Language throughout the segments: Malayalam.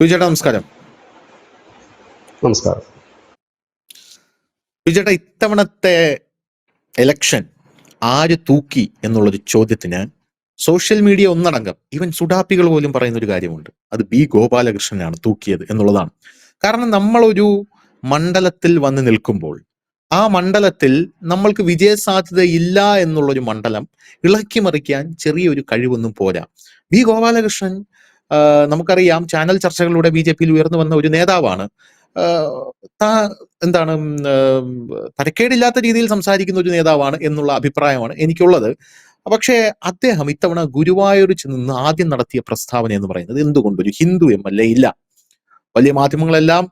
വിജയേട്ടാ നമസ്കാരം. നമസ്കാരം. വിജയേട്ടാ, ഇത്തവണത്തെ എലക്ഷൻ ആര് തൂക്കി എന്നുള്ളൊരു ചോദ്യത്തിന് സോഷ്യൽ മീഡിയ ഒന്നടങ്കം, ഈവൻ സുഡാപ്പികൾ പോലും പറയുന്ന ഒരു കാര്യമുണ്ട്. അത് ബി ഗോപാലകൃഷ്ണനാണ് തൂക്കിയത് എന്നുള്ളതാണ്. കാരണം നമ്മളൊരു മണ്ഡലത്തിൽ വന്ന് നിൽക്കുമ്പോൾ ആ മണ്ഡലത്തിൽ നമ്മൾക്ക് വിജയസാധ്യത ഇല്ല എന്നുള്ളൊരു മണ്ഡലം ഇളക്കി മറിക്കാൻ ചെറിയൊരു കഴിവൊന്നും പോരാ. ബി ഗോപാലകൃഷ്ണൻ നമുക്കറിയാം, ചാനൽ ചർച്ചകളിലൂടെ ബി ജെ പിയിൽ ഉയർന്നു വന്ന ഒരു നേതാവാണ്. ആഹ് താ- എന്താണ് തരക്കേടില്ലാത്ത രീതിയിൽ സംസാരിക്കുന്ന ഒരു നേതാവാണ് എന്നുള്ള അഭിപ്രായമാണ് എനിക്കുള്ളത്. പക്ഷേ അദ്ദേഹം ഇത്തവണ ഗുരുവായൂർ ചെന്ന് ആദ്യം നടത്തിയ പ്രസ്താവന എന്ന് പറയുന്നത്, എന്തുകൊണ്ട് ഒരു ഹിന്ദു MLA ഇല്ല? വലിയ മാധ്യമങ്ങളെല്ലാം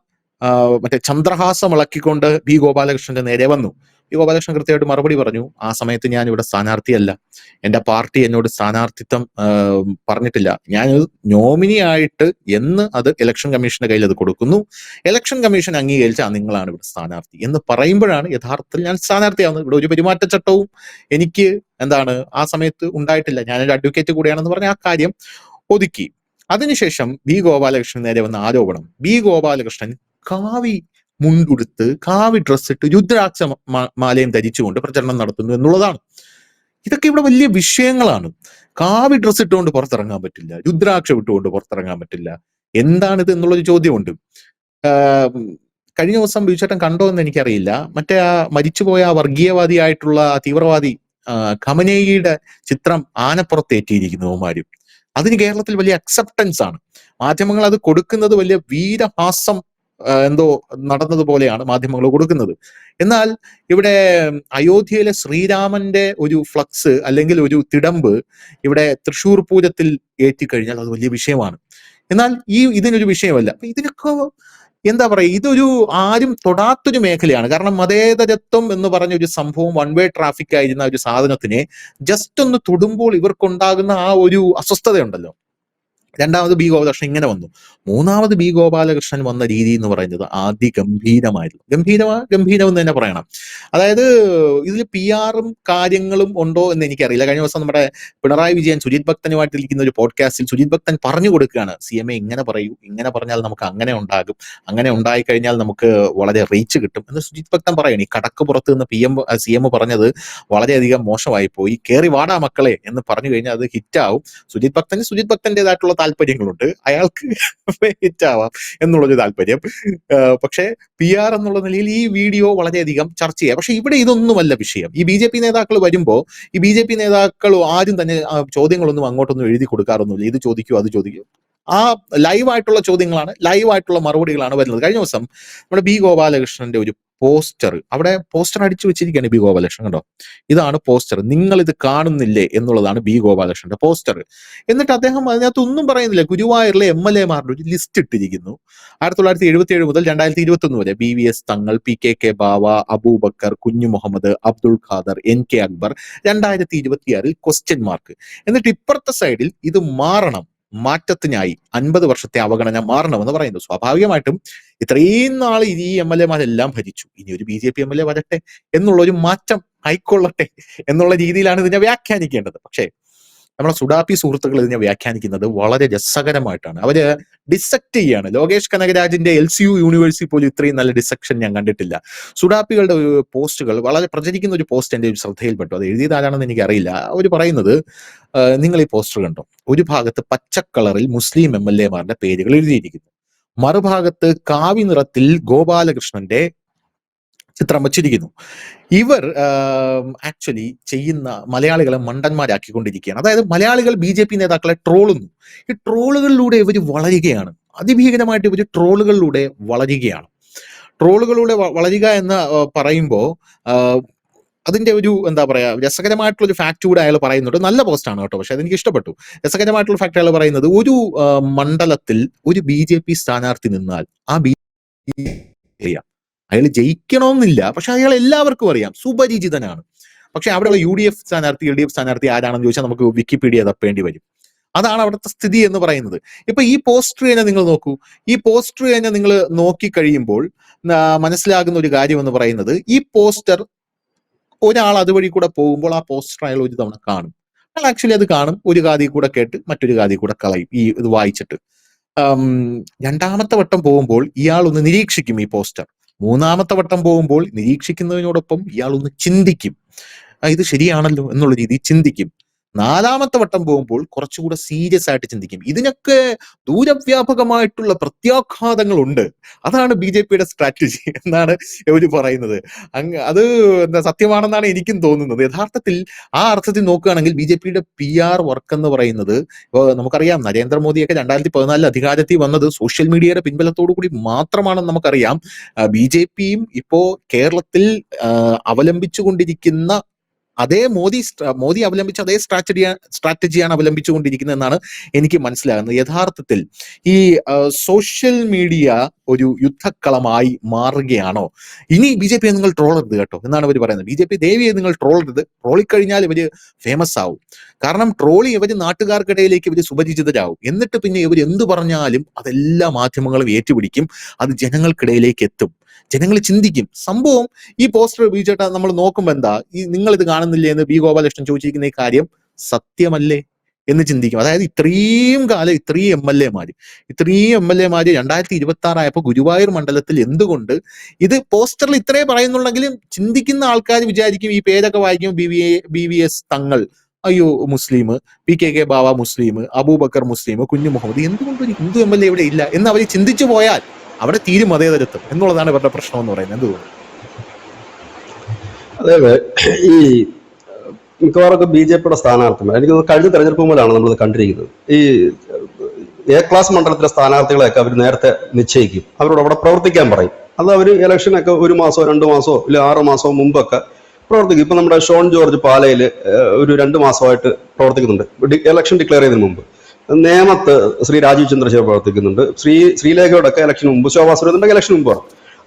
മറ്റേ ചന്ദ്രഹാസം ഇളക്കിക്കൊണ്ട് ബി ഗോപാലകൃഷ്ണന്റെ നേരെ വന്നു. ബി ഗോപാലകൃഷ്ണൻ കൃത്യമായിട്ട് മറുപടി പറഞ്ഞു, ആ സമയത്ത് ഞാൻ ഇവിടെ സ്ഥാനാർത്ഥിയല്ല, എന്റെ പാർട്ടി എന്നോട് സ്ഥാനാർത്ഥിത്വം പറഞ്ഞിട്ടില്ല, ഞാൻ നോമിനി ആയിട്ട് എന്ന് അത് ഇലക്ഷൻ കമ്മീഷന്റെ കയ്യിൽ അത് കൊടുക്കുന്നു, ഇലക്ഷൻ കമ്മീഷൻ അംഗീകരിച്ചാൽ നിങ്ങളാണ് ഇവിടെ സ്ഥാനാർത്ഥി എന്ന് പറയുമ്പോഴാണ് യഥാർത്ഥത്തിൽ ഞാൻ സ്ഥാനാർത്ഥിയാവുന്നത്. ഇവിടെ ഒരു പെരുമാറ്റച്ചട്ടവും എനിക്ക് ആ സമയത്ത് ഉണ്ടായിട്ടില്ല, ഞാനൊരു അഡ്വക്കേറ്റ് കൂടിയാണെന്ന് പറഞ്ഞ ആ കാര്യം ഒതുക്കി. അതിനുശേഷം ബി ഗോപാലകൃഷ്ണൻ നേരെ വന്ന ആരോപണം, ബി ഗോപാലകൃഷ്ണൻ കാവി മുണ്ടുടുത്ത് കാവി ഡ്രസ് ഇട്ട് രുദ്രാക്ഷ മാലയും ധരിച്ചുകൊണ്ട് പ്രചരണം നടത്തുന്നു എന്നുള്ളതാണ്. ഇതൊക്കെ ഇവിടെ വലിയ വിഷയങ്ങളാണ്. കാവി ഡ്രസ് ഇട്ടുകൊണ്ട് പുറത്തിറങ്ങാൻ പറ്റില്ല, രുദ്രാക്ഷം ഇട്ടുകൊണ്ട് പുറത്തിറങ്ങാൻ പറ്റില്ല, എന്താണിത് എന്നുള്ളൊരു ചോദ്യമുണ്ട്. ആഹ് കഴിഞ്ഞ ദിവസം ബിജുചേട്ടൻ കണ്ടോ എന്ന് എനിക്കറിയില്ല, മറ്റേ ആ മരിച്ചുപോയ ആ വർഗീയവാദിയായിട്ടുള്ള ആ തീവ്രവാദി ഖമനേയിയുടെ ചിത്രം ആനപ്പുറത്തേറ്റിയിരിക്കുന്നു അവന്മാരും. അതിന് കേരളത്തിൽ വലിയ അക്സെപ്റ്റൻസ് ആണ്. മാധ്യമങ്ങൾ അത് കൊടുക്കുന്നത് വലിയ വീരഹാസം എന്തോ നടന്നതുപോലെയാണ് മാധ്യമങ്ങൾ കൊടുക്കുന്നത്. എന്നാൽ ഇവിടെ അയോധ്യയിലെ ശ്രീരാമന്റെ ഒരു ഫ്ലക്സ് അല്ലെങ്കിൽ ഒരു തിടമ്പ് ഇവിടെ തൃശ്ശൂർ പൂരത്തിൽ ഏറ്റിക്കഴിഞ്ഞാൽ അത് വലിയ വിഷയമാണ്. എന്നാൽ ഇതിനൊരു വിഷയമല്ല. അപ്പൊ ഇതിനൊക്കെ ഇതൊരു ആരും തൊടാത്തൊരു മേഖലയാണ്. കാരണം മതേതരത്വം എന്ന് പറഞ്ഞ ഒരു സംഭവം, വൺ വേ ട്രാഫിക് ആയിരുന്ന ഒരു സാധനത്തിനെ ജസ്റ്റ് ഒന്ന് തൊടുമ്പോൾ ഇവർക്കുണ്ടാകുന്ന ആ ഒരു അസ്വസ്ഥതയുണ്ടല്ലോ. രണ്ടാമത് ബി ഗോപാലകൃഷ്ണൻ ഇങ്ങനെ വന്നു. മൂന്നാമത് ബി ഗോപാലകൃഷ്ണൻ വന്ന രീതി എന്ന് പറയുന്നത് അതിഗംഭീരമായിരുന്നു. ഗംഭീരം എന്ന് തന്നെ പറയണം. അതായത് ഇതിൽ PR-ഉം കാര്യങ്ങളും ഉണ്ടോ എന്ന് എനിക്കറിയില്ല. കഴിഞ്ഞ ദിവസം നമ്മുടെ പിണറായി വിജയൻ സുജിത് ഭക്തനുമായിട്ടിരിക്കുന്ന ഒരു പോഡ്കാസ്റ്റിൽ സുജിത് ഭക്തൻ പറഞ്ഞു കൊടുക്കുകയാണ്, CMA ഇങ്ങനെ പറയൂ, ഇങ്ങനെ പറഞ്ഞാൽ നമുക്ക് അങ്ങനെ ഉണ്ടാകും, അങ്ങനെ ഉണ്ടായിക്കഴിഞ്ഞാൽ നമുക്ക് വളരെ റീച്ച് കിട്ടും എന്ന് സുജിത് ഭക്തൻ പറയണം. ഈ കടക്ക് പുറത്ത് നിന്ന് CM പറഞ്ഞത് വളരെയധികം മോശമായി പോയി, കേറി വാടാ മക്കളെ എന്ന് പറഞ്ഞു കഴിഞ്ഞാൽ അത് ഹിറ്റാവും. സുജിത് ഭക്തന്റേതായിട്ടുള്ള താല്പര്യങ്ങളുണ്ട്, അയാൾക്ക് ഹിറ്റാവാം എന്നുള്ളൊരു താല്പര്യം. പക്ഷേ PR എന്നുള്ള നിലയിൽ ഈ വീഡിയോ വളരെയധികം ചർച്ച ചെയ്യാം. പക്ഷെ ഇവിടെ ഇതൊന്നുമല്ല വിഷയം. ഈ BJP നേതാക്കൾ വരുമ്പോൾ ഈ BJP നേതാക്കൾ ആരും തന്നെ ചോദ്യങ്ങളൊന്നും അങ്ങോട്ടൊന്നും എഴുതി കൊടുക്കാറൊന്നുമില്ല. ഇത് ചോദിക്കൂ അത് ചോദിക്കൂ, ആ ലൈവായിട്ടുള്ള ചോദ്യങ്ങളാണ്, ലൈവായിട്ടുള്ള മറുപടികളാണ് വരുന്നത്. കഴിഞ്ഞ ദിവസം നമ്മുടെ ബി ഗോപാലകൃഷ്ണന്റെ ഒരു പോസ്റ്റർ, അവിടെ പോസ്റ്റർ അടിച്ചു വെച്ചിരിക്കുകയാണ് ബി ഗോപാലകൃഷ്ണൻ, കണ്ടോ? ഇതാണ് പോസ്റ്റർ, നിങ്ങൾ ഇത് കാണുന്നില്ലേ എന്നുള്ളതാണ് ബി ഗോപാലകൃഷ്ണന്റെ പോസ്റ്റർ. എന്നിട്ട് അദ്ദേഹം അതിനകത്ത് ഒന്നും പറയുന്നില്ല. ഗുരുവായൂരിലെ MLA-മാരുടെ ഒരു ലിസ്റ്റ് ഇട്ടിരിക്കുന്നു. 1977 മുതൽ 2021 വരെ BVS തങ്ങൾ, PKK Bava, Abubakar, Kunju Muhammad, Abdul Khader, NK Akbar. 2026 question mark. എന്നിട്ട് ഇപ്പുറത്തെ സൈഡിൽ ഇത് മാറണം, മാറ്റത്തിനായി 50 വർഷത്തെ അവഗണന മാറണമെന്ന് പറയുന്നു. സ്വാഭാവികമായിട്ടും ഇത്രയും നാൾ ഈ MLA-മാരെല്ലാം ഭരിച്ചു, ഇനി ഒരു BJP MLA വരട്ടെ എന്നുള്ളൊരു മാറ്റം ആയിക്കൊള്ളട്ടെ എന്നുള്ള രീതിയിലാണ് ഇതിനെ വ്യാഖ്യാനിക്കേണ്ടത്. പക്ഷേ നമ്മുടെ സുഡാപ്പി സുഹൃത്തുക്കൾ ഇതിനെ വ്യാഖ്യാനിക്കുന്നത് വളരെ രസകരമായിട്ടാണ്. അവര് ഡിസെക്ട് ചെയ്യാണ്. ലോകേഷ് കനകരാജിന്റെ LCU യൂണിവേഴ്സിറ്റി പോലും ഇത്രയും നല്ല ഡിസെക്ഷൻ ഞാൻ കണ്ടിട്ടില്ല. സുഡാപ്പികളുടെ പോസ്റ്റുകൾ വളരെ പ്രചരിക്കുന്ന ഒരു പോസ്റ്റ് എന്റെ ഒരു ശ്രദ്ധയിൽപ്പെട്ടു. അത് എഴുതിയത് ആരാണെന്ന് എനിക്കറിയില്ല. അവർ പറയുന്നത്, നിങ്ങൾ ഈ പോസ്റ്റർ കണ്ടോ, ഒരു ഭാഗത്ത് പച്ചക്കളറിൽ മുസ്ലിം MLA-മാരുടെ പേരുകൾ എഴുതിയിരിക്കുന്നു, മറുഭാഗത്ത് കാവി നിറത്തിൽ ഗോപാലകൃഷ്ണന്റെ ചിത്രം വച്ചിരിക്കുന്നു. ഇവർ ആക്ച്വലി ചെയ്യുന്ന മലയാളികളെ മണ്ടന്മാരാക്കിക്കൊണ്ടിരിക്കുകയാണ്. അതായത് മലയാളികൾ BJP നേതാക്കളെ ട്രോളുന്നു. ഈ ട്രോളുകളിലൂടെ ഇവർ വളരുകയാണ്, അതിഭീകരമായിട്ട് ഇവർ ട്രോളുകളിലൂടെ വളരുകയാണ്. ട്രോളുകളിലൂടെ വളരുക എന്ന് പറയുമ്പോൾ അതിന്റെ ഒരു രസകരമായിട്ടുള്ള ഒരു ഫാക്ട് കൂടെ അയാൾ പറയുന്നുണ്ട്. നല്ല പോസ്റ്റാണ് കേട്ടോ, പക്ഷെ അതെനിക്ക് ഇഷ്ടപ്പെട്ടു. രസകരമായിട്ടുള്ള ഫാക്ട് അയാൾ പറയുന്നത്, ഒരു മണ്ഡലത്തിൽ ഒരു BJP സ്ഥാനാർത്ഥി നിന്നാൽ ആ അറിയാം, അയാൾ ജയിക്കണമെന്നില്ല, പക്ഷെ അയാൾ എല്ലാവർക്കും അറിയാം, സുപരിചിതനാണ്. പക്ഷെ അവിടെയുള്ള UDF സ്ഥാനാർത്ഥി LDF സ്ഥാനാർത്ഥി ആരാണെന്ന് ചോദിച്ചാൽ നമുക്ക് വിക്കിപീഡിയ തപ്പേണ്ടി വരും. അതാണ് അവിടുത്തെ സ്ഥിതി എന്ന് പറയുന്നത്. ഇപ്പൊ ഈ പോസ്റ്റർ തന്നെ നിങ്ങൾ നോക്കൂ. ഈ പോസ്റ്റർ തന്നെ നിങ്ങൾ നോക്കി കഴിയുമ്പോൾ മനസ്സിലാകുന്ന ഒരു കാര്യം എന്ന് പറയുന്നത്, ഈ പോസ്റ്റർ ഒരാൾ അതുവഴി കൂടെ പോകുമ്പോൾ ആ പോസ്റ്റർ അയാൾ ഒരു തവണ കാണും. അയാൾ ആക്ച്വലി അത് കാണും, ഒരു കാതി കൂടെ കേട്ട് മറ്റൊരു കാതി കൂടെ കളയും ഈ ഇത് വായിച്ചിട്ട്. ആം, രണ്ടാമത്തെ വട്ടം പോകുമ്പോൾ ഇയാൾ ഒന്ന് നിരീക്ഷിക്കും ഈ പോസ്റ്റർ. മൂന്നാമത്തെ വട്ടം പോകുമ്പോൾ നിരീക്ഷിക്കുന്നതിനോടൊപ്പം ഇയാൾ ഒന്ന് ചിന്തിക്കും, ഇത് ശരിയാണല്ലോ എന്നുള്ള രീതിയിൽ ചിന്തിക്കും. നാലാമത്തെ വട്ടം പോകുമ്പോൾ കുറച്ചുകൂടെ സീരിയസ് ആയിട്ട് ചിന്തിക്കും. ഇതിനൊക്കെ ദൂരവ്യാപകമായിട്ടുള്ള പ്രത്യാഘാതങ്ങളുണ്ട്. അതാണ് ബി ജെ പിയുടെ സ്ട്രാറ്റജി എന്നാണ് ഇവര് പറയുന്നത്. അത് എന്താ സത്യമാണെന്നാണ് എനിക്കും തോന്നുന്നത്. യഥാർത്ഥത്തിൽ ആ അർത്ഥത്തിൽ നോക്കുകയാണെങ്കിൽ ബി ജെ പിയുടെ PR വർക്ക് എന്ന് പറയുന്നത്, ഇപ്പോൾ നമുക്കറിയാം നരേന്ദ്രമോദിയൊക്കെ 2014 അധികാരത്തിൽ വന്നത് സോഷ്യൽ മീഡിയയുടെ പിൻബലത്തോടു കൂടി മാത്രമാണെന്ന് നമുക്കറിയാം. BJP-യും ഇപ്പോ കേരളത്തിൽ അവലംബിച്ചുകൊണ്ടിരിക്കുന്ന അതേ മോദി അവലംബിച്ച അതേ സ്ട്രാറ്റജിയാണ് അവലംബിച്ചുകൊണ്ടിരിക്കുന്നത് എന്നാണ് എനിക്ക് മനസ്സിലാകുന്നത്. യഥാർത്ഥത്തിൽ ഈ സോഷ്യൽ മീഡിയ ഒരു യുദ്ധക്കളമായി മാറുകയാണോ? ഇനി BJP നിങ്ങൾ ട്രോളരുത് കേട്ടോ എന്നാണ് ഇവർ പറയുന്നത്. BJP ദേവിയെ നിങ്ങൾ ട്രോളരുത്, ട്രോളിക്കഴിഞ്ഞാൽ ഇവര് ഫേമസ് ആവും. കാരണം ട്രോളി ഇവര് നാട്ടുകാർക്കിടയിലേക്ക് ഇവര് സുപരിചിതരാകും. എന്നിട്ട് പിന്നെ ഇവർ എന്ത് പറഞ്ഞാലും അതെല്ലാ മാധ്യമങ്ങളും ഏറ്റുപിടിക്കും, അത് ജനങ്ങൾക്കിടയിലേക്ക് എത്തും, ജനങ്ങൾ ചിന്തിക്കും. സംഭവം ഈ പോസ്റ്റർ ബിജേട്ടാ നമ്മൾ നോക്കുമ്പോ എന്താ, ഈ നിങ്ങൾ ഇത് കാണുന്നില്ലേ എന്ന് B. ഗോപാലകൃഷ്ണൻ ചോദിച്ചിരിക്കുന്ന ഈ കാര്യം സത്യമല്ലേ എന്ന് ചിന്തിക്കും. അതായത് ഇത്രയും കാലം ഇത്രയും MLA മാര് 2026 ആയപ്പോ ഗുരുവായൂർ മണ്ഡലത്തിൽ എന്തുകൊണ്ട് ഇത് പോസ്റ്ററിൽ ഇത്രേ പറയുന്നുണ്ടെങ്കിലും ചിന്തിക്കുന്ന ആൾക്കാർ വിചാരിക്കും, ഈ പേരൊക്കെ വായിക്കും, BVS തങ്ങൾ അയ്യോ മുസ്ലിം, PKK ബാവ മുസ്ലിം, അബൂബക്കർ മുസ്ലിം, കുഞ്ഞു മുഹമ്മദ്, എന്തുകൊണ്ട് ഒരു ഹിന്ദു MLA ഇവിടെ ഇല്ല എന്ന് അവർ ചിന്തിച്ചു പോയാൽ അവിടെ തീരും മതേതരത്വം എന്നുള്ളതാണ് ഇവരുടെ പ്രശ്നം എന്ന് പറയുന്നത്. എന്തുകൊണ്ട് അതെ, ഈ മിക്കവാറൊക്കെ BJP-യുടെ സ്ഥാനാർത്ഥികൾ എനിക്ക് കഴിഞ്ഞ തെരഞ്ഞെടുപ്പ് മുതലാണ് നമ്മൾ കണ്ടിരിക്കുന്നത്. ഈ A ക്ലാസ് മണ്ഡലത്തിലെ സ്ഥാനാർത്ഥികളെയൊക്കെ അവർ നേരത്തെ നിശ്ചയിക്കും, അവരോട് അവിടെ പ്രവർത്തിക്കാൻ പറയും. അത് അവർ ഇലക്ഷനൊക്കെ 1 മാസമോ 2 മാസമോ ഇല്ല 6 മാസമോ മുമ്പൊക്കെ പ്രവർത്തിക്കും. ഇപ്പൊ നമ്മുടെ ഷോൺ ജോർജ് പാലയിൽ ഒരു 2 മാസമായിട്ട് പ്രവർത്തിക്കുന്നുണ്ട്, ഇലക്ഷൻ ഡിക്ലെയർ ചെയ്തതിനു മുമ്പ്. നേമത്ത് ശ്രീ രാജീവ് ചന്ദ്രശേഖർ പ്രവർത്തിക്കുന്നുണ്ട്. ശ്രീലേഖയോടൊക്കെ ഇലക്ഷന് മുമ്പ്, ശോഭാ സുരേന്ദ്രന്റെ ഇലക്ഷന് മുമ്പാണ്.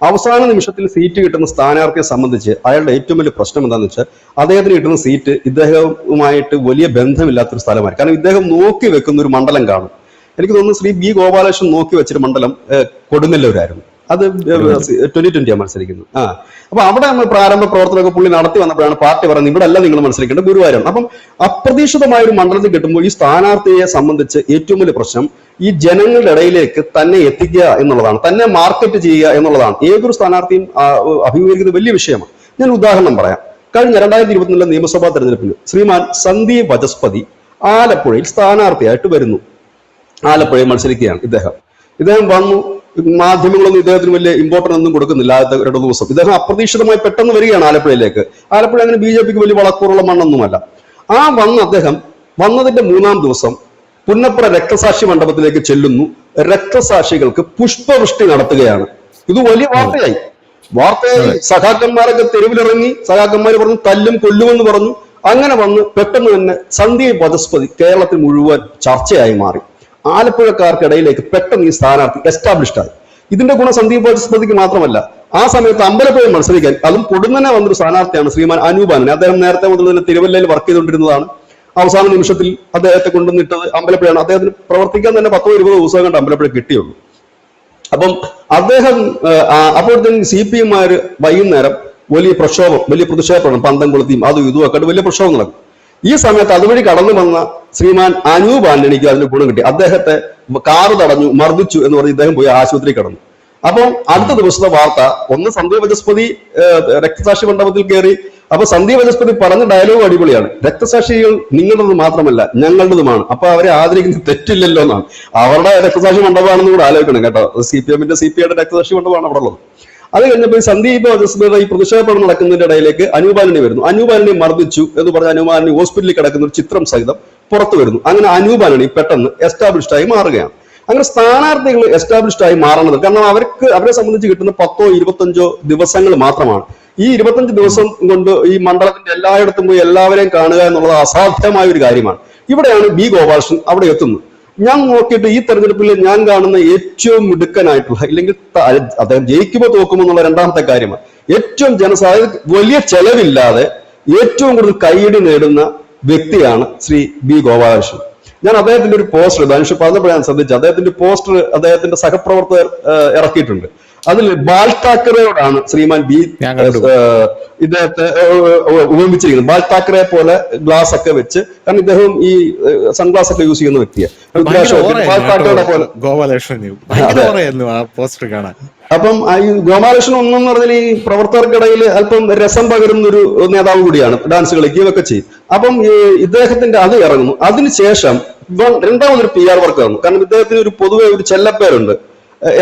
അവസാന നിമിഷത്തിൽ സീറ്റ് കിട്ടുന്ന സ്ഥാനാർത്ഥിയെ സംബന്ധിച്ച് അയാളുടെ ഏറ്റവും വലിയ പ്രശ്നം എന്താണെന്ന് വെച്ചാൽ അദ്ദേഹത്തിന് കിട്ടുന്ന സീറ്റ് ഇദ്ദേഹവുമായിട്ട് വലിയ ബന്ധമില്ലാത്തൊരു സ്ഥലമാണ്. കാരണം ഇദ്ദേഹം നോക്കി വെക്കുന്ന ഒരു മണ്ഡലം കാണും. എനിക്ക് തോന്നുന്നു ശ്രീ B. ഗോപാലകൃഷ്ണൻ നോക്കി വെച്ചൊരു മണ്ഡലം കൊടുങ്ങല്ലൂരായിരുന്നു. അത് 2020 മത്സരിക്കുന്നത്. അപ്പൊ അവിടെ നമ്മൾ പ്രാരംഭ പ്രവർത്തനമൊക്കെ പുള്ളി നടത്തി വന്നപ്പോഴാണ് പാർട്ടി പറയുന്നത് ഇവിടെ അല്ല നിങ്ങൾ മത്സരിക്കേണ്ടത്, ഗുരുവായൂരാണ്. അപ്പം അപ്രതീക്ഷിതമായ ഒരു മണ്ഡലത്തിൽ കിട്ടുമ്പോൾ ഈ സ്ഥാനാർത്ഥിയെ സംബന്ധിച്ച് ഏറ്റവും വലിയ പ്രശ്നം ഈ ജനങ്ങളുടെ ഇടയിലേക്ക് തന്നെ എത്തിക്കുക എന്നുള്ളതാണ്, തന്നെ മാർക്കറ്റ് ചെയ്യുക എന്നുള്ളതാണ്. ഏതൊരു സ്ഥാനാർത്ഥിയും അഭിമുഖീകരിക്കുന്ന വലിയ വിഷയമാണ്. ഞാൻ ഉദാഹരണം പറയാം. കഴിഞ്ഞ 2024 നിയമസഭാ തെരഞ്ഞെടുപ്പിൽ ശ്രീമാൻ സന്ദീപ് വചസ്പതി ആലപ്പുഴയിൽ സ്ഥാനാർത്ഥിയായിട്ട് വരുന്നു. ആലപ്പുഴയിൽ മത്സരിക്കുകയാണ് ഇദ്ദേഹം വന്നു. മാധ്യമങ്ങളൊന്നും ഇദ്ദേഹത്തിന് വലിയ ഇമ്പോർട്ടൻസ് ഒന്നും കൊടുക്കുന്നില്ല. ആദ്യത്തെ 2 ദിവസം ഇദ്ദേഹം അപ്രതീക്ഷിതമായി പെട്ടെന്ന് വരികയാണ് ആലപ്പുഴയിലേക്ക്. ആലപ്പുഴ അങ്ങനെ BJP-ക്ക് വലിയ വളക്കൂറുള്ള മണ്ണൊന്നുമല്ല. അദ്ദേഹം വന്നതിന്റെ 3-ാം ദിവസം പുന്നപ്ര രക്തസാക്ഷി മണ്ഡപത്തിലേക്ക് ചെല്ലുന്നു. രക്തസാക്ഷികൾക്ക് പുഷ്പവൃഷ്ടി നടത്തുകയാണ്. ഇത് വലിയ വാർത്തയായി. സഖാക്കന്മാരൊക്കെ തെരുവിലിറങ്ങി, സഖാക്കന്മാർ പറഞ്ഞു തല്ലും കൊല്ലുമെന്ന് പറഞ്ഞു. അങ്ങനെ വന്ന് പെട്ടെന്ന് തന്നെ സന്ദീപ് വചസ്പതി കേരളത്തിൽ മുഴുവൻ ചർച്ചയായി മാറി. ആലപ്പുഴക്കാർക്കിടയിലേക്ക് പെട്ടെന്ന് ഈ സ്ഥാനാർത്ഥി എസ്റ്റാബ്ലിഷ്ഡ് ആയി. ഇതിന്റെ ഗുണം സന്ദീപ് വചസ്പതിക്ക് മാത്രമല്ല, ആ സമയത്ത് അമ്പലപ്പുഴയിൽ മത്സരിക്കാൻ അതും പൊടുന്നനെ വന്നൊരു സ്ഥാനാർത്ഥിയാണ് ശ്രീമാൻ അനൂപാനൻ. അദ്ദേഹം നേരത്തെ മുതൽ തന്നെ തിരുവല്ലയിൽ വർക്ക് ചെയ്തുകൊണ്ടിരുന്നതാണ്. അവസാന നിമിഷത്തിൽ അദ്ദേഹത്തെ കൊണ്ടുവന്നിട്ടത് അമ്പലപ്പുഴയാണ്. അദ്ദേഹത്തിന് പ്രവർത്തിക്കാൻ തന്നെ 10-20 ദിവസം കണ്ട് അമ്പലപ്പുഴ കിട്ടിയുള്ളൂ. അപ്പം അദ്ദേഹം അപ്പോഴത്തേക്കും CPM-മാര് വൈകുന്നേരം വലിയ പ്രതിഷേധം പന്തം കൊളുത്തിയും അതും ഇതും ഒക്കെ വലിയ പ്രക്ഷോഭം നടക്കും. ഈ സമയത്ത് അതുവഴി കടന്നു വന്ന ശ്രീമാൻ അനൂപ് ആന്റണിക്ക് അതിന് ഗുണം കിട്ടി. അദ്ദേഹത്തെ കാറ് തടഞ്ഞു, മർദ്ദിച്ചു എന്ന് പറഞ്ഞ് ഇദ്ദേഹം പോയി ആശുപത്രി കിടന്നു. അപ്പം അടുത്ത ദിവസത്തെ വാർത്ത ഒന്ന് സന്ദീപ് വചസ്പതി രക്തസാക്ഷി മണ്ഡപത്തിൽ കയറി. അപ്പൊ സന്ദീപ് വചസ്പതി പറഞ്ഞ ഡയലോഗ് അടിപൊളിയാണ്. രക്തസാക്ഷികൾ നിങ്ങളുടേത് മാത്രമല്ല ഞങ്ങളുടേതുമാണ്, അപ്പൊ അവരെ ആദരിക്കുന്ന തെറ്റില്ലല്ലോ എന്നാണ്. അവരുടെ രക്തസാക്ഷി മണ്ഡപമാണെന്ന് കൂടെ ആലോചിക്കണം കേട്ടോ. CPM-ന്റെ CPI-യുടെ രക്തസാക്ഷി മണ്ഡപമാണ് അവിടെ ഉള്ളത്. അത് കഴിഞ്ഞപ്പോൾ സന്ദീപ് വചസ്പതി ഈ പ്രതിഷേധം നടക്കുന്നതിന്റെ ഇടയിലേക്ക് അനൂപാനനെ വരുന്നു. അനൂപാനനെ മർദ്ദിച്ചു എന്ന് പറഞ്ഞ അനൂപാനനെ ഹോസ്പിറ്റലിൽ കിടക്കുന്ന ഒരു ചിത്രം സഹിതം പുറത്തു വരുന്നു. അങ്ങനെ അനൂപാനനെ പെട്ടെന്ന് എസ്റ്റാബ്ലിഷ്ഡ് ആയി മാറുകയാണ്. അങ്ങനെ സ്ഥാനാർത്ഥികൾ എസ്റ്റാബ്ലിഷ്ഡ് ആയി മാറണത് കാരണം അവരെ സംബന്ധിച്ച് കിട്ടുന്ന 10-25 ദിവസങ്ങൾ മാത്രമാണ്. ഈ 25 ദിവസം കൊണ്ട് ഈ മണ്ഡലത്തിന്റെ എല്ലായിടത്തും പോയി എല്ലാവരെയും കാണുക എന്നുള്ളത് അസാധ്യമായ ഒരു കാര്യമാണ്. ഇവിടെയാണ് B. ഗോപാലകൃഷ്ണൻ അവിടെ എത്തുന്നത്. ഞാൻ നോക്കിയിട്ട് ഈ തെരഞ്ഞെടുപ്പിൽ ഞാൻ കാണുന്ന ഏറ്റവും മിടുക്കനായിട്ടുള്ള, ഇല്ലെങ്കിൽ അദ്ദേഹം ജയിക്കുമോ തോക്കുമോ എന്നുള്ള രണ്ടാമത്തെ കാര്യമാണ്, ഏറ്റവും ജനസാധ്യത വലിയ ചെലവില്ലാതെ ഏറ്റവും കൂടുതൽ കൈയടി നേടുന്ന വ്യക്തിയാണ് ശ്രീ B. ഗോപാലകൃഷ്ണൻ. ഞാൻ അദ്ദേഹത്തിന്റെ ഒരു പോസ്റ്റർ ധനുഷ് പറഞ്ഞപ്പോൾ ഞാൻ ശ്രദ്ധിച്ചു. അദ്ദേഹത്തിന്റെ പോസ്റ്റർ അദ്ദേഹത്തിന്റെ സഹപ്രവർത്തകർ ഇറക്കിയിട്ടുണ്ട്. അതിൽ ബാൽ താക്കറെയോടാണ് ശ്രീമാൻ ബി ഇദ്ദേഹത്തെ ഉപമിച്ചിരിക്കുന്നത്. ബാൽ താക്കറെ പോലെ ഗ്ലാസ് ഒക്കെ വെച്ച്, കാരണം ഇദ്ദേഹം ഈ സൺഗ്ലാസ് ഒക്കെ യൂസ് ചെയ്യുന്ന വ്യക്തിയാണ്. ബാൽ താക്കറയുടെ പോലെ. അപ്പം ഈ ഗോപാലകൃഷ്ണൻ ഒന്നെന്ന് പറഞ്ഞാൽ ഈ പ്രവർത്തകർക്കിടയിൽ അല്പം രസം പകരുന്ന ഒരു നേതാവ് കൂടിയാണ്. ഡാൻസ് കളിക്കുകയൊക്കെ ചെയ്യും. അപ്പം ഇദ്ദേഹത്തിന്റെ അത് ഇറങ്ങുന്നു. അതിനുശേഷം രണ്ടാമതൊരു PR വർക്ക് വന്നു. കാരണം ഇദ്ദേഹത്തിന് ഒരു പൊതുവെ ഒരു ചെല്ലപ്പേരുണ്ട്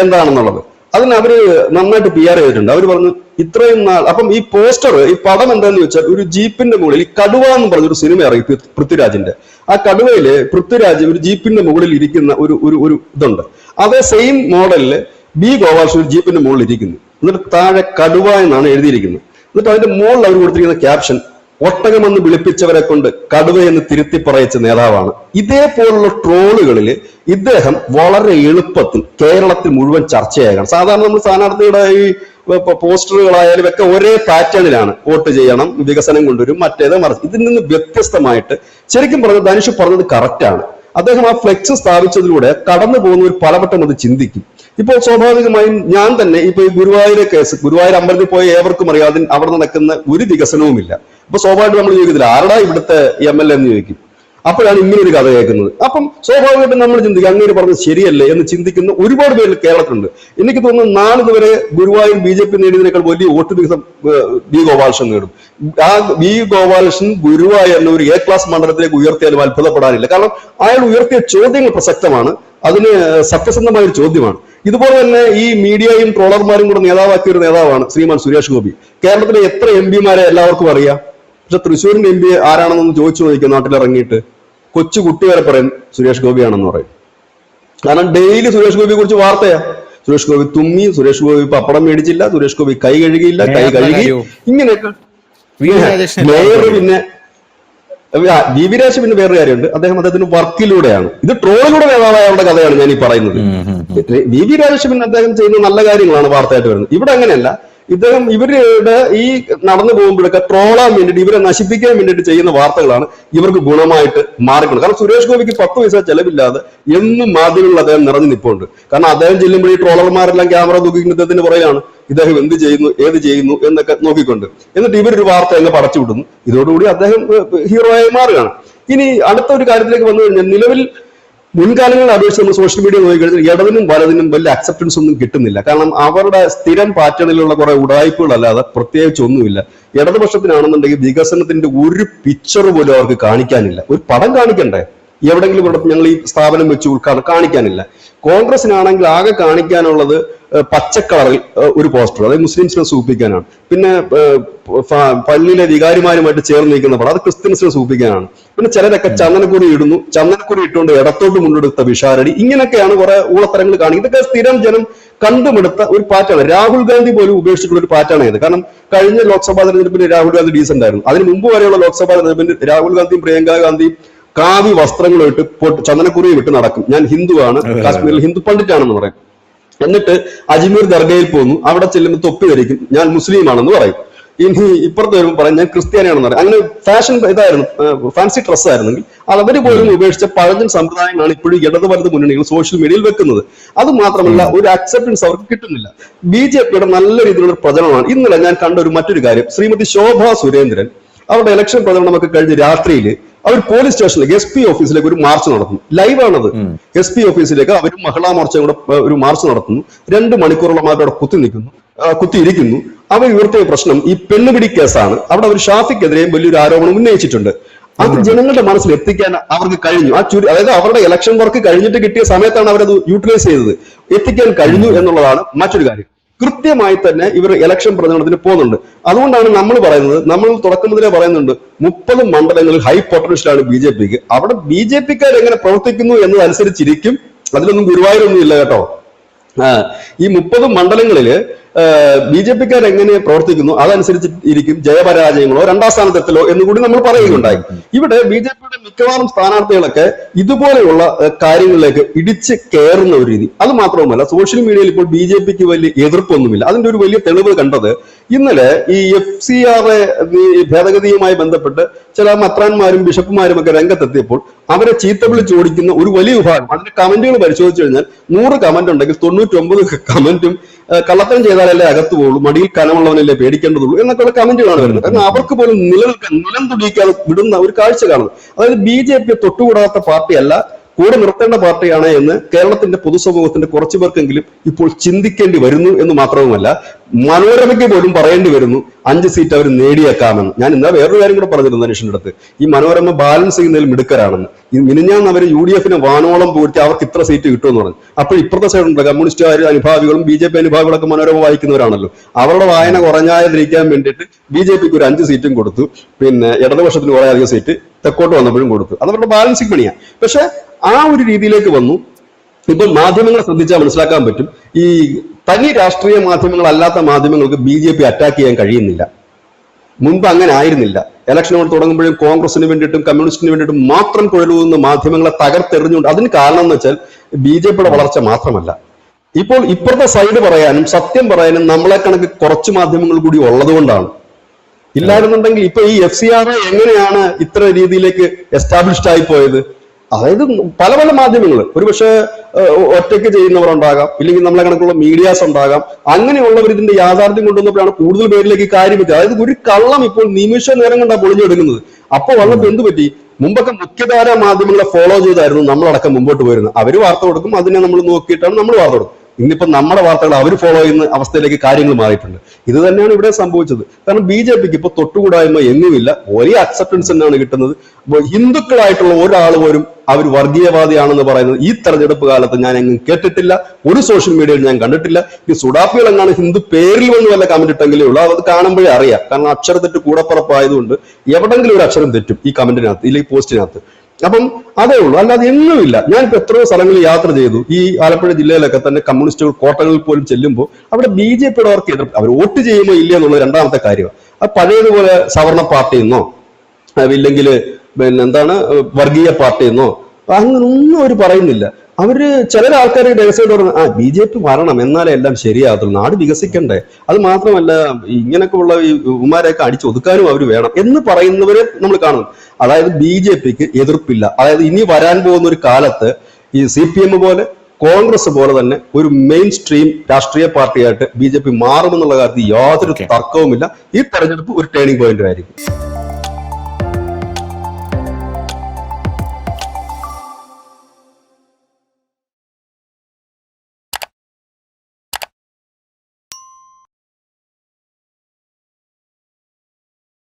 എന്താണെന്നുള്ളത്. അതിന് അവര് നന്നായിട്ട് PR ചെയ്തിട്ടുണ്ട്. അവര് പറഞ്ഞു ഇത്രയും നാൾ. അപ്പം ഈ പോസ്റ്റർ, ഈ പടം എന്താന്ന് വെച്ചാൽ ഒരു ജീപ്പിന്റെ മുകളിൽ ഈ കടുവ എന്ന് പറഞ്ഞൊരു സിനിമ ഇറങ്ങി പൃഥ്വിരാജിന്റെ. ആ കടുവയില് പൃഥ്വിരാജ് ഒരു ജീപ്പിന്റെ മുകളിൽ ഇരിക്കുന്ന ഒരു ഇതുണ്ട്. അതേ സെയിം മോഡലില് ബി ഗോപാലകൃഷ്ണൻ ഒരു ജീപ്പിന്റെ മുകളിൽ ഇരിക്കുന്നു. എന്നിട്ട് താഴെ കടുവ എന്നാണ് എഴുതിയിരിക്കുന്നത്. എന്നിട്ട് അതിന്റെ മുകളിൽ അവർ കൊടുത്തിരിക്കുന്ന ക്യാപ്ഷൻ ഒട്ടകമെന്ന് വിളിപ്പിച്ചവരെ കൊണ്ട് കടുവയെന്ന് തിരുത്തി പറയിച്ച നേതാവാണ്. ഇതേപോലുള്ള ട്രോളുകളിൽ ഇദ്ദേഹം വളരെ എളുപ്പത്തിൽ കേരളത്തിൽ മുഴുവൻ ചർച്ചയാകണം. സാധാരണ നമ്മൾ സ്ഥാനാർത്ഥിയുടെ ഈ പോസ്റ്ററുകളായാലും ഒക്കെ ഒരേ പാറ്റേണിലാണ്. വോട്ട് ചെയ്യണം, വികസനം കൊണ്ടുവരും, മറ്റേത് മറിച്ച്. ഇതിൽ നിന്ന് വ്യത്യസ്തമായിട്ട് ശരിക്കും പറഞ്ഞത് ധനുഷ് പറഞ്ഞത് കറക്റ്റാണ്. അദ്ദേഹം ആ ഫ്ലെക്സ് സ്ഥാപിച്ചതിലൂടെ കടന്നു പോകുന്നവർ പലവട്ടം അത് ചിന്തിക്കും. ഇപ്പോൾ സ്വാഭാവികമായും ഞാൻ തന്നെ ഇപ്പൊ ഈ ഗുരുവായൂരെ കേസ്, ഗുരുവായൂർ അമ്പലത്തിൽ പോയ ഏവർക്കും അറിയാതെ അവിടെ നടക്കുന്ന ഒരു വികസനവുമില്ല. അപ്പൊ സ്വാഭാവികമായിട്ട് നമ്മൾ ചോദിക്കത്തില്ല ആരടാ ഇവിടുത്തെ MLA എന്ന് ചോദിക്കും. അപ്പോഴാണ് ഇങ്ങനെ ഒരു കഥ കേൾക്കുന്നത്. അപ്പം സ്വാഭാവികമായിട്ടും നമ്മൾ ചിന്തിക്കും അങ്ങനെ പറഞ്ഞത് ശരിയല്ലേ എന്ന് ചിന്തിക്കുന്ന ഒരുപാട് പേര് കേരളത്തിലുണ്ട്. എനിക്ക് തോന്നുന്നു നാളിതുവരെ ഗുരുവായൂർ BJP നേടിയതിനേക്കാൾ വലിയ വോട്ട് വിഹിതം ബി ഗോപാലകൃഷ്ണൻ നേടും. ആ ബി ഗോപാലകൃഷ്ണൻ ഗുരുവായൂരിനെ ഒരു A ക്ലാസ് മണ്ഡലത്തിലേക്ക് ഉയർത്തിയാലും അത്ഭുതപ്പെടാനില്ല. കാരണം അയാൾ ഉയർത്തിയ ചോദ്യങ്ങൾ പ്രസക്തമാണ്, അതിന് സത്യസന്ധമായ ഒരു ചോദ്യമാണ്. ഇതുപോലെ തന്നെ ഈ മീഡിയയും ട്രോളർമാരും കൂടെ നേതാവാക്കിയ ഒരു നേതാവാണ് ശ്രീമാൻ സുരേഷ് ഗോപി. കേരളത്തിലെ എത്ര MP എല്ലാവർക്കും അറിയാം. പക്ഷെ തൃശ്ശൂരിന്റെ MP ആരാണെന്നൊന്ന് ചോദിച്ചു നോക്കിയാൽ നാട്ടിലിറങ്ങിയിട്ട് കൊച്ചു കുട്ടി വരെ പറയും സുരേഷ് ഗോപിയാണെന്ന് പറയും. കാരണം ഡെയിലി സുരേഷ് ഗോപിയെ കുറിച്ച് വാർത്തയാ. സുരേഷ് ഗോപി തുമ്മി, സുരേഷ് ഗോപി പപ്പടം മേടിച്ചില്ല, സുരേഷ് ഗോപി കൈ കഴുകിയില്ല, കൈ കഴുകി, ഇങ്ങനെയൊക്കെ. മേയർ പിന്നെ വി രാജ് പിന്നെ വേറൊരു കാര്യമുണ്ട്, അദ്ദേഹത്തിന്റെ വർക്കിലൂടെയാണ്. ഇത് ട്രോളിലൂടെ നേതാവായവരുടെ കഥയാണ് ഞാൻ ഈ പറയുന്നത്. വി രാജേഷ് പിന്നെ അദ്ദേഹം ചെയ്യുന്ന നല്ല കാര്യങ്ങളാണ് വാർത്തയായിട്ട് വരുന്നത്. ഇവിടെ അങ്ങനെയല്ല. ഇദ്ദേഹം ഇവരുടെ ഈ നടന്നു പോകുമ്പോഴൊക്കെ ട്രോളാൻ വേണ്ടിയിട്ട്, ഇവരെ നശിപ്പിക്കാൻ വേണ്ടിയിട്ട് ചെയ്യുന്ന വാർത്തകളാണ് ഇവർക്ക് ഗുണമായിട്ട് മാറിക്കൊണ്ട്. കാരണം സുരേഷ് ഗോപിക്ക് 10 പൈസ ചെലവില്ലാതെ എന്നും മാധ്യമങ്ങളിൽ അദ്ദേഹം നിറഞ്ഞു നിൽപ്പുണ്ട്. കാരണം അദ്ദേഹം ചെല്ലുമ്പോൾ ഈ ട്രോളർമാരെല്ലാം ക്യാമറ തൂക്കിക്കുന്ന ഇദ്ദേഹത്തിന് പറയുകയാണ് ഇദ്ദേഹം എന്ത് ചെയ്യുന്നു, ഏത് ചെയ്യുന്നു എന്നൊക്കെ നോക്കിക്കൊണ്ട്. എന്നിട്ട് ഇവരൊരു വാർത്ത അങ്ങ് പടച്ചു വിടുന്നു. ഇതോടുകൂടി അദ്ദേഹം ഹീറോ ആയി മാറുകയാണ്. ഇനി അടുത്ത ഒരു കാര്യത്തിലേക്ക് വന്നു കഴിഞ്ഞാൽ, നിലവിൽ മുൻകാലങ്ങളിൽ അപേക്ഷിച്ച് നമ്മൾ സോഷ്യൽ മീഡിയ നോക്കിക്കഴിഞ്ഞാൽ ഇടതിനും വലതിനും വലിയ അക്സെപ്റ്റൻസ് ഒന്നും കിട്ടുന്നില്ല. കാരണം അവരുടെ സ്ഥിരം പാറ്റേണിലുള്ള കുറെ ഉടായ്പകളല്ലാതെ പ്രത്യേകിച്ച് ഒന്നുമില്ല. ഇടതുപക്ഷത്തിനാണെന്നുണ്ടെങ്കിൽ വികസനത്തിന്റെ ഒരു പിക്ചർ പോലും അവർക്ക് കാണിക്കാനില്ല. ഒരു പടം കാണിക്കണ്ടേ? എവിടെങ്കിലും ഇവിടെ ഞങ്ങൾ ഈ സ്ഥാപനം വെച്ച് കാണിക്കാനില്ല. കോൺഗ്രസിനാണെങ്കിൽ ആകെ കാണിക്കാനുള്ളത് പച്ചക്കളറിൽ ഒരു പോസ്റ്റർ, അതായത് മുസ്ലിംസിനെ സൂചിപ്പിക്കാനാണ്. പിന്നെ പള്ളിയിലെ വികാരിമാരുമായിട്ട് ചേർന്ന് നിൽക്കുന്ന പടം, അത് ക്രിസ്ത്യൻസിനെ സൂചിപ്പിക്കാനാണ്. പിന്നെ ചിലരൊക്കെ ചന്ദനക്കുറി ഇടുന്നു, ചന്ദനക്കുറി ഇട്ടുകൊണ്ട് ഇടത്തോട്ട് മുണ്ടെടുത്ത വിഷാരടി, ഇങ്ങനെയൊക്കെയാണ് കുറെ ഊളത്തരങ്ങൾ കാണിക്കുന്നത്. ഇതൊക്കെ സ്ഥിരം ജനം കണ്ടുമെടുത്ത ഒരു പാറ്റാണ്. രാഹുൽ ഗാന്ധി പോലും ഉപേക്ഷിച്ചിട്ടുള്ള ഒരു പാറ്റാണ് ഇത്. കാരണം കഴിഞ്ഞ ലോക്സഭാ തെരഞ്ഞെടുപ്പിൽ രാഹുൽ ഗാന്ധി ഡീസന്റ് ആയിരുന്നു. അതിന് മുമ്പ് വരെയുള്ള ലോക്സഭാ തെരഞ്ഞെടുപ്പിൽ രാഹുൽ ഗാന്ധിയും പ്രിയങ്ക ഗാന്ധിയും കാവി വസ്ത്രങ്ങളിട്ട് ചന്ദനക്കുറി വിട്ട് നടക്കും. ഞാൻ ഹിന്ദുവാണ്, കാശ്മീരിൽ ഹിന്ദു പണ്ഡിറ്റാണെന്ന് പറയും. എന്നിട്ട് അജ്മീർ ദർഗയിൽ പോകുന്നു, അവിടെ ചെല്ലുമ്പോൾ തൊപ്പി ധരിക്കും, ഞാൻ മുസ്ലിം ആണെന്ന് പറയും. ഇനി ഇപ്പുറത്ത് വരുമ്പോൾ പറയും ഞാൻ ക്രിസ്ത്യാനിയാണെന്ന് പറയും. അങ്ങനെ ഫാഷൻ ഇതായിരുന്നു, ഫാൻസി ഡ്രസ് ആയിരുന്നെങ്കിൽ അവര് പോലും ഉപേക്ഷിച്ച പഴഞ്ചൻ സമ്പ്രദായങ്ങളാണ് ഇപ്പോഴും ഇടത് വലത് മുന്നണികൾ സോഷ്യൽ മീഡിയയിൽ വെക്കുന്നത്. അത് മാത്രമല്ല ഒരു അക്സെപ്റ്റൻസ് അവർക്ക് കിട്ടുന്നില്ല. BJPയുടെ നല്ല രീതിയിലുള്ള പ്രചരണമാണ്. ഇന്നലെ ഞാൻ കണ്ട മറ്റൊരു കാര്യം, ശ്രീമതി ശോഭാ സുരേന്ദ്രൻ അവരുടെ ഇലക്ഷൻ പ്രചരണമൊക്കെ കഴിഞ്ഞ് രാത്രിയിൽ അവർ പോലീസ് സ്റ്റേഷനിലേക്ക് SP ഓഫീസിലേക്ക് ഒരു മാർച്ച് നടത്തുന്നു. ലൈവാണത്. SP ഓഫീസിലേക്ക് അവരും മഹിളാ മോർച്ചയും കൂടെ ഒരു മാർച്ച് നടത്തുന്നു. 2 മണിക്കൂറോളം അവരവിടെ കുത്തിയിരിക്കുന്നു. അവർ ഉയർത്തിയ പ്രശ്നം ഈ പെണ്ണുപിടി കേസാണ്. അവിടെ അവർ ഷാഫിക്കെതിരെയും വലിയൊരു ആരോപണം ഉന്നയിച്ചിട്ടുണ്ട്. അത് ജനങ്ങളുടെ മനസ്സിൽ എത്തിക്കാൻ അവർക്ക് കഴിഞ്ഞു. അതായത് അവരുടെ ഇലക്ഷൻ വർക്ക് കഴിഞ്ഞിട്ട് കിട്ടിയ സമയത്താണ് അവരത് യൂട്ടിലൈസ് ചെയ്തത്. എത്തിക്കാൻ കഴിഞ്ഞു എന്നുള്ളതാണ് മറ്റൊരു കാര്യം. കൃത്യമായി തന്നെ ഇവർ ഇലക്ഷൻ പ്രചരണത്തിന് പോകുന്നുണ്ട്. അതുകൊണ്ടാണ് നമ്മൾ പറയുന്നത്, നമ്മൾ തുടക്കം മുതലേ പറയുന്നുണ്ട് 30 മണ്ഡലങ്ങളിൽ ഹൈ പൊട്ടൻഷ്യലാണ് BJPക്ക്. അവിടെ BJPക്കാർ എങ്ങനെ പ്രവർത്തിക്കുന്നു എന്നതനുസരിച്ചിരിക്കും. അതിലൊന്നും ഗുരുവായൂരൊന്നും ഇല്ല കേട്ടോ. ഈ 30 മണ്ഡലങ്ങളില് BJP-ക്കാർ എങ്ങനെ പ്രവർത്തിക്കുന്നു അതനുസരിച്ച് ഇരിക്കും ജയപരാജയങ്ങളോ രണ്ടാം സ്ഥാനത്തെത്തലോ എന്നുകൂടി നമ്മൾ പറയുകയുണ്ടായി. ഇവിടെ BJP-യുടെ മിക്കവാറും സ്ഥാനാർത്ഥികളൊക്കെ ഇതുപോലെയുള്ള കാര്യങ്ങളിലേക്ക് ഇടിച്ച് കയറുന്ന ഒരു രീതി. അത് മാത്രവുമല്ല, സോഷ്യൽ മീഡിയയിൽ ഇപ്പോൾ BJP-ക്ക് വലിയ എതിർപ്പൊന്നുമില്ല. അതിന്റെ ഒരു വലിയ തെളിവ് കണ്ടത് ഇന്നലെ ഈ FCR ഭേദഗതിയുമായി ബന്ധപ്പെട്ട് ചില മത്രാന്മാരും ബിഷപ്പുമാരും ഒക്കെ രംഗത്തെത്തിയപ്പോൾ അവരെ ചീത്ത വിളിച്ച് ഓടിക്കുന്ന ഒരു വലിയ വിഭാഗം. അതിന്റെ കമന്റുകൾ പരിശോധിച്ചു കഴിഞ്ഞാൽ 100 കമന്റ് ഉണ്ടെങ്കിൽ 99 കമന്റും കള്ളത്തരം ചെയ്താലല്ലേ അകത്ത് പോകുള്ളൂ, മടിയിൽ കനമുള്ളവനല്ലേ പേടിക്കേണ്ടതുള്ളൂ എന്നൊക്കെയുള്ള കമന്റുകളാണ് വരുന്നത്. കാരണം അവർക്ക് പോലും നിലം തുടിക്കാതെ വിടുന്ന ഒരു കാഴ്ച കാണുന്നു. അതായത് BJP തൊട്ടുകൂടാത്ത പാർട്ടിയല്ല, കൂടെ നിർത്തേണ്ട പാർട്ടിയാണ് എന്ന് കേരളത്തിന്റെ പൊതുസമൂഹത്തിന്റെ കുറച്ചു പേർക്കെങ്കിലും ഇപ്പോൾ ചിന്തിക്കേണ്ടി വരുന്നു എന്ന് മാത്രവുമല്ല, മനോരമയ്ക്ക് പോലും പറയേണ്ടി വരുന്നു 5 സീറ്റ് അവർ നേടിയേക്കാമെന്ന്. ഞാൻ ഇന്നാ വേറൊരു കാര്യം കൂടെ പറഞ്ഞിരുന്നു അനീഷിന്റെ അടുത്ത്, ഈ മനോരമ ബാലൻസ് ചെയ്യുന്നതിൽ മിടുക്കരാണെന്ന്. ഈ മിനിഞ്ഞാന്ന് അവർ UDF-നെ വാനോളം പൂഴ്ത്തി അവർക്ക് ഇത്ര സീറ്റ് കിട്ടുമെന്ന് പറഞ്ഞു. അപ്പോൾ ഇപ്പുറത്തെ സൈഡുണ്ട് കമ്മ്യൂണിസ്റ്റ് അനുഭാവികളും BJP അനുഭാവികളൊക്കെ മനോരമ വായിക്കുന്നവരാണല്ലോ. അവരുടെ വായന കുറഞ്ഞാതിരിക്കാൻ വേണ്ടിയിട്ട് BJP-ക്ക് ഒരു 5 സീറ്റും കൊടുത്തു. പിന്നെ ഇടതുപക്ഷത്തിന് കുറെ അധികം സീറ്റ് തെക്കോട്ട് വന്നപ്പോഴും കൊടുത്തു. അതവരുടെ ബാലൻസിങ് പണിയാണ്. പക്ഷെ ആ ഒരു രീതിയിലേക്ക് വന്നു. ഇപ്പൊ മാധ്യമങ്ങളെ ശ്രദ്ധിച്ചാൽ മനസ്സിലാക്കാൻ പറ്റും, ഈ തനി രാഷ്ട്രീയ മാധ്യമങ്ങളല്ലാത്ത മാധ്യമങ്ങൾക്ക് BJP അറ്റാക്ക് ചെയ്യാൻ കഴിയുന്നില്ല. മുൻപ് അങ്ങനെ ആയിരുന്നില്ല. ഇലക്ഷനുകൾ തുടങ്ങുമ്പോഴും കോൺഗ്രസിന് വേണ്ടിയിട്ടും കമ്മ്യൂണിസ്റ്റിന് വേണ്ടിയിട്ടും മാത്രം കുഴലുന്ന മാധ്യമങ്ങളെ തകർത്തെറിഞ്ഞുകൊണ്ട്. അതിന് കാരണം എന്ന് വെച്ചാൽ BJP-യുടെ വളർച്ച മാത്രമല്ല, ഇപ്പോൾ ഇപ്പുറത്തെ സൈഡ് പറയാനും സത്യം പറയാനും നമ്മളെ കണക്ക് കുറച്ച് മാധ്യമങ്ങൾ കൂടി ഉള്ളത് കൊണ്ടാണ്. ഇല്ലായിരുന്നുണ്ടെങ്കിൽ ഇപ്പൊ ഈ FCR എങ്ങനെയാണ് ഇത്ര രീതിയിലേക്ക് എസ്റ്റാബ്ലിഷ്ഡ് ആയി പോയത്? അതായത് പല പല മാധ്യമങ്ങൾ ഒരുപക്ഷെ ഒറ്റയ്ക്ക് ചെയ്യുന്നവരുണ്ടാകാം, ഇല്ലെങ്കിൽ നമ്മളെ കണക്കുള്ള മീഡിയാസ് ഉണ്ടാകാം. അങ്ങനെയുള്ളവർ ഇതിന്റെ യാഥാർത്ഥ്യം കൊണ്ടുവന്നപ്പോഴാണ് കൂടുതൽ പേരിലേക്ക് കാര്യം എത്തിയത്. അതായത് ഒരു കള്ളം ഇപ്പോൾ നിമിഷ നേരം കൊണ്ടാണ് പൊളിഞ്ഞെടുക്കുന്നത്. അപ്പൊ വന്നപ്പോ എന്ത് പറ്റി? മുമ്പൊക്കെ മുഖ്യധാര മാധ്യമങ്ങളെ ഫോളോ ചെയ്തായിരുന്നു നമ്മളടക്കം മുമ്പോട്ട് പോയിരുന്നത്. അവര് വാർത്ത കൊടുക്കും, അതിനെ നമ്മൾ നോക്കിയിട്ടാണ് നമ്മൾ വാർത്ത കൊടുക്കും. ഇന്നിപ്പോ നമ്മുടെ വാർത്തകൾ അവർ ഫോളോ ചെയ്യുന്ന അവസ്ഥയിലേക്ക് കാര്യങ്ങൾ മാറിയിട്ടുണ്ട്. ഇത് തന്നെയാണ് ഇവിടെ സംഭവിച്ചത്. കാരണം BJP-ക്ക് ഇപ്പൊ തൊട്ടുകൂടായ്മ എങ്ങുമില്ല, വലിയ അക്സെപ്റ്റൻസ് തന്നെയാണ് കിട്ടുന്നത്. ഹിന്ദുക്കളായിട്ടുള്ള ഒരാൾ പോലും അവർ വർഗീയവാദിയാണെന്ന് പറയുന്നത് ഈ തെരഞ്ഞെടുപ്പ് കാലത്ത് ഞാൻ എങ്ങും കേട്ടിട്ടില്ല, ഒരു സോഷ്യൽ മീഡിയയിൽ ഞാൻ കണ്ടിട്ടില്ല. ഈ സുഡാപ്പികൾ എങ്ങാണ് ഹിന്ദു പേരിൽ വന്ന് വല്ല കമന്റ് ഇട്ടെങ്കിലേ ഉള്ളൂ. അത് കാണുമ്പോഴേ അറിയാം. കാരണം അക്ഷരത്തെറ്റ് കൂടപ്പുറപ്പായതുകൊണ്ട് എവിടെങ്കിലും ഒരു അക്ഷരം തെറ്റും ഈ കമന്റിനകത്ത്, ഇല്ലെങ്കിൽ പോസ്റ്റിനകത്ത്. അപ്പം അതേ ഉള്ളൂ, അല്ലാതെ എങ്ങുമില്ല. ഞാനിപ്പോ എത്രയോ സ്ഥലങ്ങളിൽ യാത്ര ചെയ്തു. ഈ ആലപ്പുഴ ജില്ലയിലൊക്കെ തന്നെ കമ്മ്യൂണിസ്റ്റുകൾ കോട്ടകളിൽ പോലും ചെല്ലുമ്പോൾ അവിടെ BJP-യുടെ അവർക്ക് എതിർപ്പ്, അവർ വോട്ട് ചെയ്യുമോ ഇല്ല എന്നുള്ളത് രണ്ടാമത്തെ കാര്യം. അത് പഴയതുപോലെ സവർണ പാർട്ടിയെന്നോ ഇല്ലെങ്കിൽ എന്താണ് വർഗീയ പാർട്ടിയെന്നോ അങ്ങനെ ഒന്നും അവർ പറയുന്നില്ല. അവര് ചില ആൾക്കാർ രഹസ്യമായിട്ട് പറഞ്ഞു BJP വരണം എന്നാലേ എല്ലാം ശരിയാകത്തുള്ളൂ, നാട് വികസിക്കണ്ടേ, അത് മാത്രമല്ല ഇങ്ങനെയൊക്കെ ഉള്ള ഈ ഉമാരെയൊക്കെ അടിച്ചൊതുക്കാനും അവർ വേണം എന്ന് പറയുന്നവരെ നമ്മൾ കാണുന്നു. അതായത് BJP-ക്ക് എതിർപ്പില്ല. അതായത് ഇനി വരാൻ പോകുന്ന ഒരു കാലത്ത് ഈ CPM പോലെ കോൺഗ്രസ് പോലെ തന്നെ ഒരു മെയിൻ സ്ട്രീം രാഷ്ട്രീയ പാർട്ടിയായിട്ട് BJP മാറുമെന്നുള്ള കാര്യത്തിൽ യാതൊരു തർക്കവുമില്ല. ഈ തെരഞ്ഞെടുപ്പ് ഒരു ടേണിംഗ് പോയിന്റ് ആയിരിക്കും.